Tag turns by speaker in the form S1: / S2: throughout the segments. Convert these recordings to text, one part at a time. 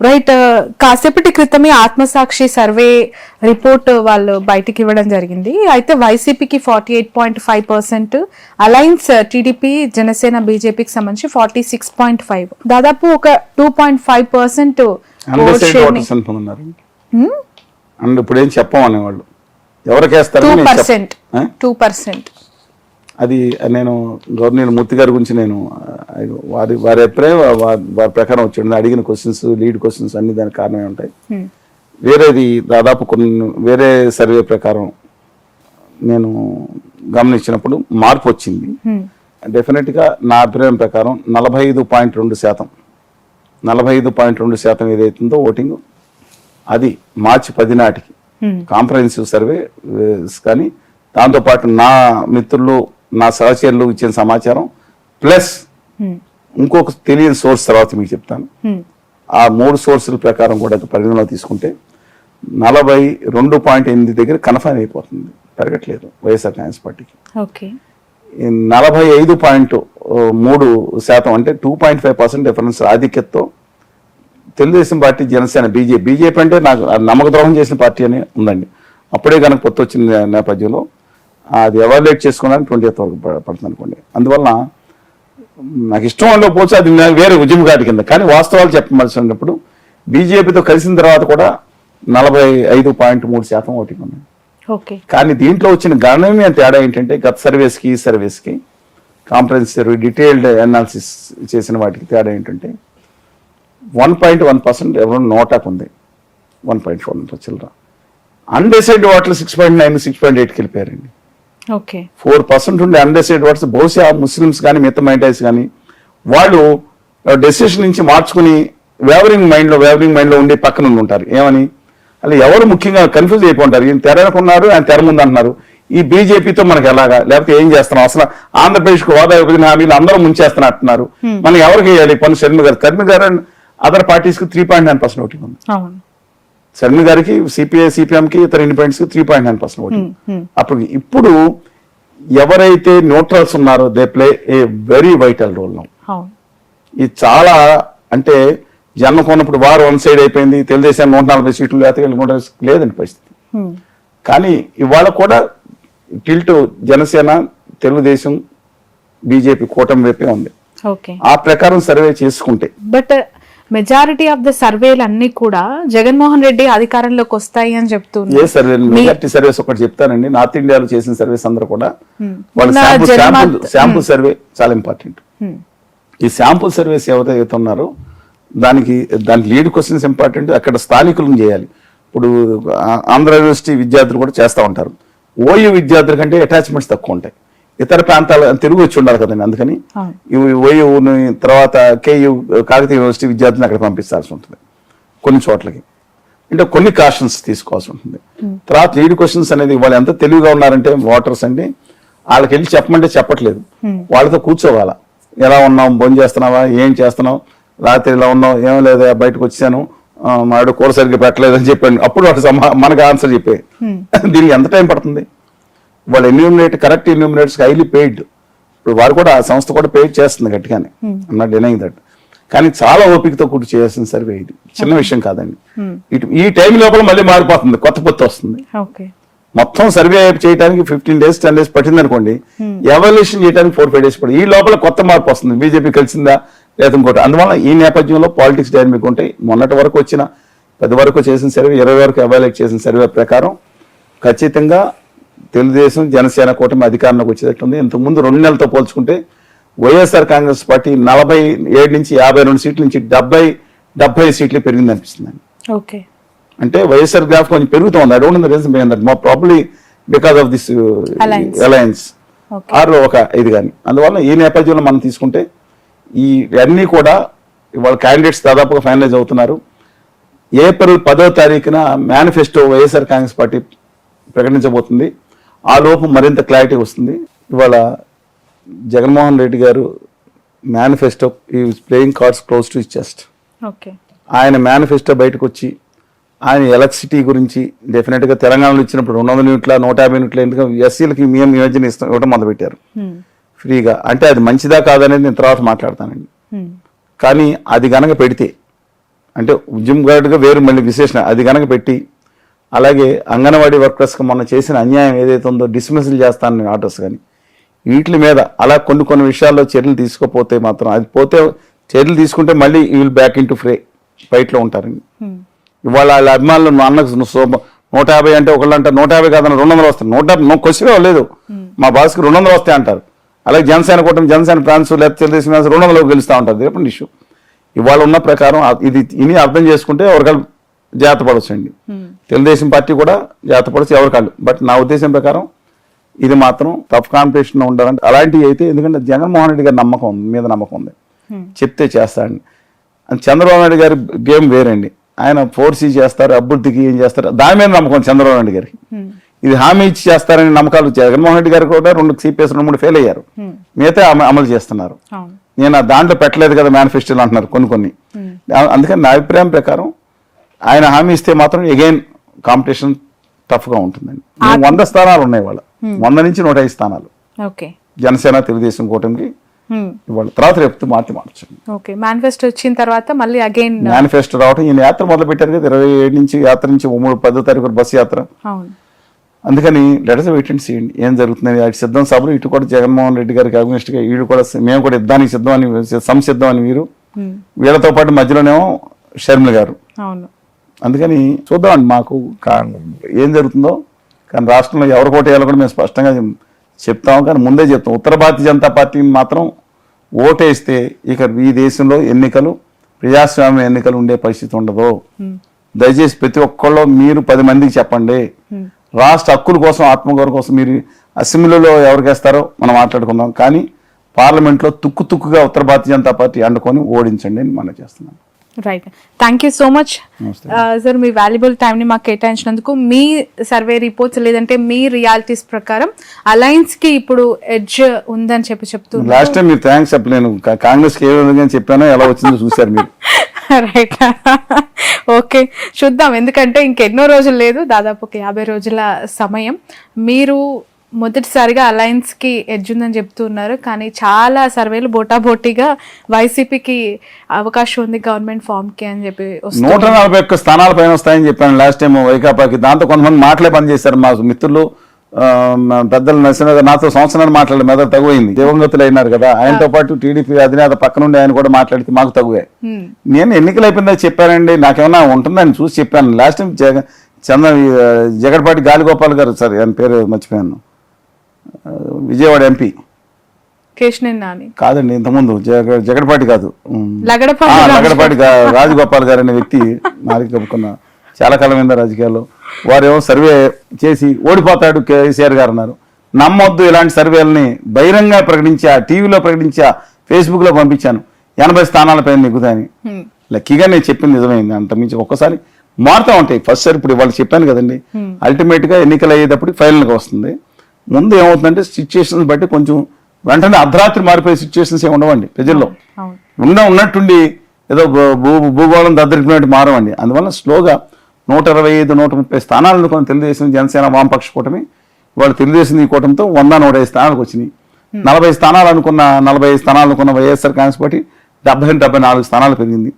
S1: Right. కాసేపటి క్రితమే ఆత్మసాక్షి survey report వాళ్ళు బయటికి ఇవ్వడం జరిగింది. అయితే వైసీపీకి 48.5%, అలయన్స్ టీడీపీ, జనసేన, బీజేపీకి సంబంధించి 46.5, దాదాపు ఒక 2.5%
S2: ఇప్పుడు ఏం చెప్పమనే వాళ్ళు ఎవరికేస్తారు
S1: 2%.
S2: అది నేను గవర్నర్ మూర్తి గారి గురించి నేను వారి అభిప్రాయం వారి ప్రకారం వచ్చి అడిగిన క్వశ్చన్స్, లీడ్ క్వశ్చన్స్ అన్ని దానికి కారణమే ఉంటాయి. వేరేది దాదాపు కొన్ని వేరే సర్వే ప్రకారం నేను గమనించినప్పుడు మార్పు వచ్చింది. డెఫినెట్గా నా అభిప్రాయం ప్రకారం 45.2% ఏదైతుందో ఓటింగ్ అది మార్చి 10 నాటికి కాంప్రహెన్సివ్ సర్వే. కానీ దాంతోపాటు నా మిత్రులు, నా సహచరులు ఇచ్చిన సమాచారం ప్లస్ ఇంకొక తెలియని సోర్స్ తర్వాత మీకు చెప్తాను. ఆ 3 సోర్సుల ప్రకారం కూడా పరిగణలో తీసుకుంటే 42.8 దగ్గర కన్ఫర్మ్ అయిపోతుంది, పెరగట్లేదు వైఎస్ఆర్ కాంగ్రెస్ పార్టీకి. 45.3% అంటే 2.5% డిఫరెన్స్ ఆధిక్యతతో తెలుగుదేశం పార్టీ, జనసేన, బీజేపీ అంటే నాకు నమ్మకద్రోహం చేసిన పార్టీ అని ఉందండి. అప్పుడే కనుక పొత్తు వచ్చిన నేపథ్యంలో అది ఎవాల్యుయేట్ చేసుకోవడానికి 20th వరకు పడుతుంది అనుకోండి. అందువల్ల నాకు ఇష్టం ఉండకపోవచ్చు, అది వేరే ఉద్యమగాడి కింద. కానీ వాస్తవాలు చెప్పవలసినప్పుడు బీజేపీతో కలిసిన తర్వాత కూడా 45.3% ఓటింగ్ ఉంది. కానీ దీంట్లో వచ్చిన గణనీయమైన తేడా ఏంటంటే గత సర్వేస్కి ఈ సర్వేస్కి కాంప్రహెన్సివ్ డీటెయిల్డ్ అనాలిసిస్ చేసిన వాటికి తేడా ఏంటంటే 1.1% ఎవరు నోటాకు ఉంది, 1.4 చిల్లర. అన్డిసైడ్ ఓట్లు 6.9, 6.8కి వెళ్ళిపోయారండి. 4% ఉండే అన్డిసైడ్ ఓట్స్ బహుశా ముస్లిమ్స్ కానీ మిగతా మైనారిటీస్ కానీ వాళ్ళు డెసిషన్ నుంచి మార్చుకుని వేవరింగ్ మైండ్లో ఉండి పక్కన ఉంటారు. ఏమని అలా ఎవరు ముఖ్యంగా కన్ఫ్యూజ్ అయిపోంటారు. ఈయన తెరనుకున్నారు, ఆయన తెర ముందు అంటున్నారు. ఈ బీజేపీతో మనకి ఎలాగా, లేకపోతే ఏం చేస్తున్నాం, అసలు ఆంధ్రప్రదేశ్కు హోదా విభజన హామీలు అందరూ ముంచేస్తున్నట్టున్నారు, మనం ఎవరికి వేయాలి? పన్ను షర్మి గారు అదర్ పార్టీస్ కి 3.9% ఓటింగ్ ఉంది. శర్మి గారికి, సిపిఎం కి, ఇతర ఇండిపెండెంట్స్ కి 3.9% ఓటింగ్. ఇప్పుడు ఎవరైతే న్యూట్రల్స్ ఉన్నారో they play a very vital role now. ఇది చాలా అంటే జన్మ కొన్నప్పుడు వారు 1 సైడ్ అయిపోయింది, తెలుగుదేశం 140 సీట్లు లేదండి పరిస్థితి. కానీ ఇవాళ కూడా టిల్ట్ జనసేన, తెలుగుదేశం, బీజేపీ కూటమి వైపే ఉంది. ఆ ప్రకారం సర్వే చేసుకుంటే
S1: బట్ మెజారిటీ ఆఫ్ ద సర్వేలు అన్ని కూడా జగన్మోహన్ రెడ్డి అధికారంలోకి వస్తాయి అని చెప్తున్నారు.
S2: ఏ సర్వే? మెజారిటీ సర్వేస్ ఒకటి చెప్తానండి. నార్త్ ఇండియాలో చేసిన సర్వేస్ అందరూ కూడా వాళ్ళ శాంపుల్ సర్వే చాలా ఇంపార్టెంట్. ఈ శాంపుల్ సర్వేస్ ఎవరైతే ఉన్నారో దానికి లీడ్ క్వశ్చన్స్ ఇంపార్టెంట్. అక్కడ స్థానికులను చేయాలి. ఇప్పుడు ఆంధ్ర యూనివర్సిటీ విద్యార్థులు కూడా చేస్తూ ఉంటారు. ఓయూ విద్యార్థుల కంటే అటాచ్మెంట్స్ తక్కువ ఉంటాయి. ఇతర ప్రాంతాలు తిరిగి వచ్చి ఉండాలి కదండి. అందుకని ఓయూని తర్వాత కేయూ కాకతీయ యూనివర్సిటీ విద్యార్థులను అక్కడ పంపించాల్సి ఉంటుంది కొన్ని చోట్లకి. అంటే కొన్ని కాషన్స్ తీసుకోవాల్సి ఉంటుంది. తర్వాత లీడ్ క్వశ్చన్స్ అనేది వాళ్ళు ఎంత తెలివిగా ఉన్నారంటే ఓటర్స్ అండి, వాళ్ళకి వెళ్ళి చెప్పమంటే చెప్పట్లేదు, వాళ్ళతో కూర్చోవాలా. ఎలా ఉన్నాం, భోజనం చేస్తున్నావా, ఏం చేస్తున్నావు, రాత్రి ఇలా ఉన్నావు, ఏం లేదా, బయటకు వచ్చాను, మాడు కూర సరిగ్గా పెట్టలేదు అని చెప్పాను. అప్పుడు వాడు మనకు ఆన్సర్ చెప్పే. దీనికి ఎంత టైం పడుతుంది? వాళ్ళు కరెక్ట్ ఎన్యూమినేటర్స్ హైలీ పెయిడ్. ఇప్పుడు వారు కూడా ఆ సంస్థ కూడా పెయిడ్ చేస్తుంది గట్టిగానే, ఐమ్ నాట్ డినైయింగ్ దట్. కానీ చాలా ఓపికతో కూర్చు చేయాల్సిన సర్వే ఇది, చిన్న విషయం కాదండి. ఈ టైం లోపల మళ్ళీ మారిపోతుంది, కొత్త పొత్తు వస్తుంది. మొత్తం సర్వే చేయడానికి 15 days 10 days పట్టింది అనుకోండి, ఎవాల్యుయేషన్ చేయడానికి 4-5 days పడింది. ఈ లోపల కొత్త మార్పు వస్తుంది, బీజేపీ కలిసిందా లేదా ఇంకోటి. అందువల్ల ఈ నేపథ్యంలో పాలిటిక్స్ డైనమిక్ ఉంటాయి. మొన్నటి వరకు వచ్చిన 10 వరకు చేసిన సర్వే, 20 వరకు ఎవాల్యుయేట్ చేసిన సర్వే ప్రకారం ఖచ్చితంగా తెలుగుదేశం, జనసేన కూటమి అధికారంలోకి వచ్చేటట్టుంది. ఇంతకుముందు 2 నెలలతో పోల్చుకుంటే వైఎస్ఆర్ కాంగ్రెస్ పార్టీ 47 నుంచి 52 సీట్ల నుంచి 70 సీట్లు పెరిగింది అనిపిస్తుంది. అంటే వైఎస్ఆర్ గ్రాఫ్ కొంచెం పెరుగుతుంది. I don't know the reason behind that, probably because of this alliance or ఒక ఇది కానీ. అందువల్ల ఈ నేపథ్యంలో మనం తీసుకుంటే ఈ అన్నీ కూడా ఇవాళ క్యాండిడేట్స్ దాదాపుగా ఫైనలైజ్ అవుతున్నారు. ఏప్రిల్ 10వ తారీఖున మేనిఫెస్టో వైఎస్ఆర్ కాంగ్రెస్ పార్టీ ప్రకటించబోతుంది. ఆ లోపు మరింత క్లారిటీ వస్తుంది. ఇవాళ జగన్మోహన్ రెడ్డి గారు manifesto is playing cards close to his chest. ఆయన మేనిఫెస్టో బయటకు వచ్చి ఆయన ఎలక్ట్రిసిటీ గురించి డెఫినెట్గా తెలంగాణలో ఇచ్చినప్పుడు 200 యూనిట్ల 150 యూనిట్ల ఎందుకంటే ఎస్సీలకి మేము యోజన ఇవ్వడం మొదలుపెట్టారు ఫ్రీగా. అంటే అది మంచిదా కాదనేది నేను తర్వాత మాట్లాడతానండి. కానీ అది గనక పెడితే అంటే ఉద్యమకారుడిగా వేరు మళ్ళీ విశేషణ అది కనుక పెట్టి, అలాగే అంగన్వాడీ వర్కర్స్కి మొన్న చేసిన అన్యాయం ఏదైతే ఉందో డిస్మిసిల్ చేస్తానని ఆర్డర్స్ కానీ వీటి మీద అలా కొన్ని విషయాల్లో చర్యలు తీసుకోపోతే మాత్రం, అది పోతే చర్యలు తీసుకుంటే మళ్ళీ ఈ విల్ బ్యాక్ ఇన్ టు ఫైట్లో ఉంటారండి. ఇవాళ వాళ్ళ అభిమానులు అన్నకు 150 అంటే ఒకళ్ళు అంటారు 150 కాదన్న 200 వస్తాయి. 150 క్వశ్చన్ లేదు, మా బాస్కి 200 వస్తాయి అంటారు. అలాగే జనసేన కూటమి, జనసేన ఫ్రాన్స్ లేకపోతే తెలుగుదేశం 200 గెలుస్తూ ఉంటారు. రేపు ఇష్యూ ఇవాళ ఉన్న ప్రకారం ఇది ఇని అర్థం చేసుకుంటే ఎవరికాళ్ళు జాగ్రత్త పడవచ్చండి. తెలుగుదేశం పార్టీ కూడా జాగ్రత్త పడవచ్చు ఎవరికాళ్ళు. బట్ నా ఉద్దేశం ప్రకారం ఇది మాత్రం టఫ్ కాంపిటీషన్ ఉండాలంటే అలాంటివి అయితే, ఎందుకంటే జగన్మోహన్ రెడ్డి గారి నమ్మకం ఉంది చెప్తే చేస్తాడండి. చంద్రబాబు నాయుడు గారి గేమ్ వేరండి. ఆయన ఫోర్సీ చేస్తారు, అభివృద్ధికి ఏం చేస్తారు దాని మీద నమ్మకం చంద్రబాబు నాయుడు గారికి. ఇది హామీ ఇచ్చి చేస్తారని నమ్మకాలు జగన్మోహన్ రెడ్డి గారు కూడా 2 CPS 2-3 ఫెయిల్ అయ్యారు. మిగతా అమలు చేస్తున్నారు. నేను దాంట్లో పెట్టలేదు కదా మేనిఫెస్టోలు అంటున్నారు కొన్ని. అందుకని నా అభిప్రాయం ప్రకారం ఆయన హామీ ఇస్తే మాత్రం అగైన్ కాంపిటీషన్ టఫ్ గా ఉంటుందండి. 100 స్థానాలు ఉన్నాయి వాళ్ళ, 100 నుంచి 105 స్థానాలు జనసేన తెలుగుదేశం కూటమికి. ఇవాళ తర్వాత రేపు మార్చండి.
S1: మేనిఫెస్టో వచ్చిన తర్వాత మళ్ళీ అగైన్
S2: మేనిఫెస్టో రావటం, ఈయన యాత్ర మొదలు పెట్టారు కదా 27 నుంచి యాత్ర నుంచి 10వ తారీఖు బస్సు యాత్ర. అందుకని లెటర్స్ వెయిట్ అండ్ సీయండి ఏం జరుగుతుంది. అటు సిద్ధం సభలు ఇటు కూడా జగన్మోహన్ రెడ్డి గారికి అగ్నిస్ట్ గా వీళ్ళు కూడా మేము కూడా యుద్ధానికి సిద్ధం అని సంసిద్ధం అని వీళ్ళతో పాటు మధ్యలోనేమో షర్మిల గారు. అందుకని చూద్దామండి మాకు ఏం జరుగుతుందో. కానీ రాష్ట్రంలో ఎవరు కోట వేయాలో కూడా మేము స్పష్టంగా చెప్తాం. కానీ ముందే చెప్తాం, ఉత్తర భారతీయ జనతా పార్టీని మాత్రం ఓటేస్తే ఇక ఈ దేశంలో ప్రజాస్వామ్య ఎన్నికలు ఉండే పరిస్థితి ఉండదు. దయచేసి ప్రతి ఒక్కళ్ళు మీరు 10 మందికి చెప్పండి. రాష్ట్ర హక్కుల కోసం, ఆత్మగౌరవం కోసం మీరు అసెంబ్లీలో ఎవరికేస్తారో మనం మాట్లాడుకుందాం. కానీ పార్లమెంట్లో తుక్కుగా ఉత్తర భారతీయ జనతా పార్టీ అండుకొని ఓడించండి అని మనం చేస్తున్నాం.
S1: Right, thank you so much sir, me valuable టైంని మాకు కేటాయించినందుకు. మీ సర్వే రిపోర్ట్స్ లేదంటే మీ రియాలిటీస్ ప్రకారం అలయన్స్ కి ఇప్పుడు ఎడ్జ్ ఉందని చెప్తున్నారు.
S2: లాస్ట్ టైం మీరు థ్యాంక్స్ చెప్పలేను, కాంగ్రెస్ కి ఏ విధంగా చెప్పానో ఎలా వచ్చిందో చూసారు మీరు.
S1: రైట్, ఓకే చూద్దాం. ఎందుకంటే ఇంకెన్నో రోజులు లేదు, దాదాపు 50 రోజుల సమయం. మీరు మొదటిసారిగా అలయన్స్ కి ఎడ్జ్ ఉందని చెప్తున్నారు, కానీ చాలా సర్వేలు బోటాబోటీగా వైసీపీకి అవకాశం ఉంది గవర్నమెంట్ ఫామ్ కి అని చెప్పి
S2: 141 స్థానాల పైన వస్తాయని చెప్పాను లాస్ట్ టైం వైకాపాకి. దాంతో కొంతమంది మాటలే పనిచేశారు మా మిత్రులు, పెద్దలు నరసింహ గారు నాతో సంవత్సరాలు మాట్లాడి మెదడు తగువైంది. దివంగతులు అయినారు కదా, ఆయనతో పాటు టీడీపీ అధినేత పక్కనుండి ఆయన కూడా మాట్లాడితే మాకు తగువే. నేను ఎన్నికలు అయిపోయిందా చెప్పానండి, నాకేమన్నా ఉంటుందని చూసి చెప్పాను. లాస్ట్ టైం జగన్పాటి గాలిగోపాల్ గారు, సార్ ఆయన పేరు మర్చిపోయాను, విజయవాడ ఎంపీ కాదండి, ఇంతకుముందు జగన్పాటి కాదు, లగడపాటి రాజగోపాల్ గారు అనే వ్యక్తి నాలుగు కప్పుకున్న చాలా కాలం మీద రాజకీయాల్లో. వారేమో సర్వే చేసి ఓడిపోతాడు కేసీఆర్ గారు అన్నారు. నమ్మొద్దు ఇలాంటి సర్వేలని బహిరంగ ప్రకటించా, టీవీలో ప్రకటించా, ఫేస్బుక్ లో పంపించాను 80 స్థానాల పైన నెగ్గుతాయని. లక్కీగా నేను చెప్పింది నిజమైంది. అంత మించి ఒక్కసారి మారుతూ ఉంటాయి. ఫస్ట్ సార్ ఇప్పుడు వాళ్ళు చెప్పాను కదండి, అల్టిమేట్ గా ఎన్నికలు అయ్యేటప్పుడు ఫైనల్ గా వస్తుంది. ముందు ఏమవుతుందంటే సిచ్యుయేషన్స్ బట్టి కొంచెం వెంటనే అర్ధరాత్రి మారిపోయే సిచ్యువేషన్స్ ఏమి ఉండవండి ప్రజల్లో. ఉన్నట్టుండి ఏదో భూగోళం దద్దరికినట్టు మారవండి. అందువల్ల స్లోగా 125, 130 స్థానాలను కొన్ని తెలుగుదేశం, జనసేన, వామపక్ష కూటమి, వాళ్ళు తెలుగుదేశం ఈ కూటమితో 101 స్థానాలకు వచ్చినాయి. 40 స్థానాలు అనుకున్న 45 స్థానాలు అనుకున్న వైఎస్ఆర్ కాంగ్రెస్ పార్టీ 74 స్థానాలు పెరిగింది.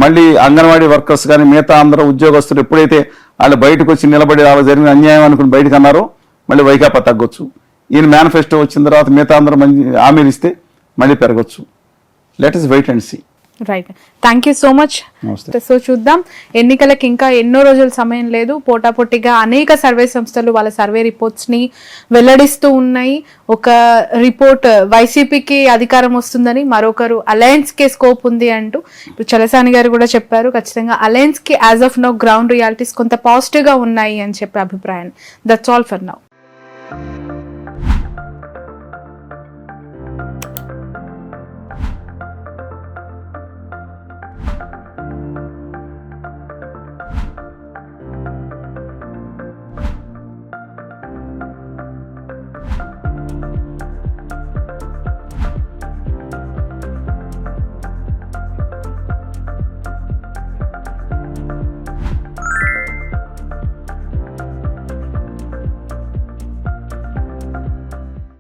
S2: మళ్ళీ అంగన్వాడీ వర్కర్స్ కానీ మిగతా అందరూ ఉద్యోగస్తులు ఎప్పుడైతే వాళ్ళు బయటకు వచ్చి నిలబడి వాళ్ళు జరిగిన అన్యాయం అనుకుని బయటకు అన్నారో మళ్ళీ వైకాపా తగ్గొచ్చు. ఈయన మేనిఫెస్టో వచ్చిన తర్వాత మిగతా అందరూ మంచి హామీలు ఇస్తే మళ్ళీ పెరగచ్చు. Let us wait and see.
S1: Right, thank you so much. So చూద్దాం, ఎన్నికలకి ఇంకా ఎన్నో రోజుల సమయం లేదు. పోటాపోటీగా అనేక సర్వే సంస్థలు వాళ్ళ సర్వే రిపోర్ట్స్ ని వెల్లడిస్తూ ఉన్నాయి. ఒక రిపోర్ట్ వైసీపీకి అధికారం వస్తుందని, మరొకరు అలయన్స్ కి స్కోప్ ఉంది అంటూ ఇప్పుడు చలసాని గారు కూడా చెప్పారు. ఖచ్చితంగా అలయన్స్ కి as of now ground realities కొంత పాజిటివ్ గా ఉన్నాయి అని చెప్పే అభిప్రాయం. That's all for now.